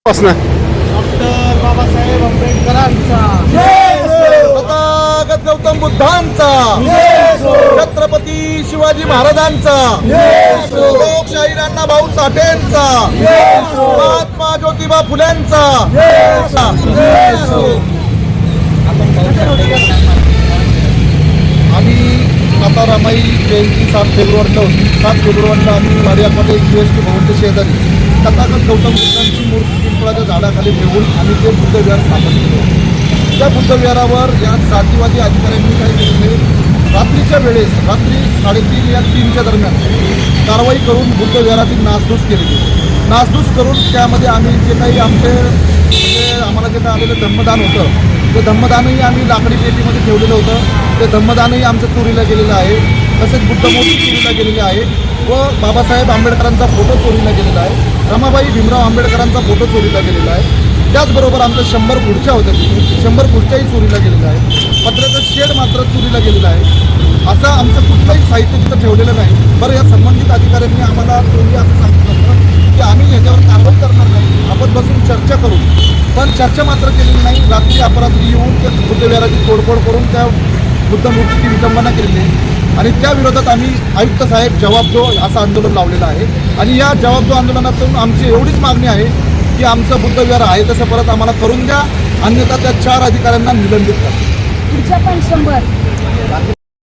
Doctor Babasaheb आंबेडकरांचा, तथागत गौतम बुद्धांचा, छत्रपती शिवाजी महाराजांचा, लोकशाही अण्णाभाऊ साठेंचा, महात्मा ज्योतिबा फुलेंचा. आम्ही आता रमाई जयंती 7 फेब्रुवारीला होती. 7 फेब्रुवारीला आम्ही वाडियामध्ये GST भवनच्या शेजारी तथागत गौतम बुद्धांची मूर्ती पिंपळाच्या झाडाखाली ठेवून आम्ही ते बुद्धविहार स्थापन केलं. त्या बुद्धविहारावर या जातीवादी अधिकाऱ्यांनी काय केले, रात्रीच्या वेळेस रात्री 3:30 या 3च्या दरम्यान कारवाई करून बुद्धविहाराची नासधूस केली. नासधूस करून त्यामध्ये आम्ही जे काही आम्हाला जे काही आलेलं धम्मदान होतं, ते धम्मदानही आम्ही लाकडी पेटीमध्ये ठेवलेलं होतं. ते धम्मदानही आमचं चोरीला गेलेलं आहे. तसेच बुद्धमूर्ती चोरीला गेलेली आहे व बाबासाहेब आंबेडकरांचा फोटो चोरीला गेलेला आहे. रमाबाई भीमराव आंबेडकरांचा फोटो चोरीला गेलेला आहे. त्याचबरोबर आमच्या 100 खुर्च्या होत्या, 100 खुर्च्याही चोरीला गेलेल्या आहे. पत्र्याचं शेड मात्र चोरीला गेलेलं आहे. असं आमचं कुठलंही साहित्य तिथं ठेवलेलं नाही. बरं, या संबंधित अधिकाऱ्यांनी आम्हाला चोरी असं सांगितलं की आम्ही ह्याच्यावर कारवाई करणार नाही, आपण बसून चर्चा करू. पण चर्चा मात्र केलेली नाही. रात्री अपरात्री येऊन त्या बुद्धविहाराची तोडफोड करून त्या बुद्धमूर्तीची विटंबना केलेली आहे आणि त्या विरोधात आम्ही आयुक्त साहेब जवाब दो असं आंदोलन लावलेलं आहे. आणि या जवाब दो आंदोलनातून आमची एवढीच मागणी आहे की आमचं बुद्धविहार आहे तसं परत आम्हाला करून द्या, अन्यथा त्या 4 अधिकाऱ्यांना निलंबित करा. पुढच्या पण 100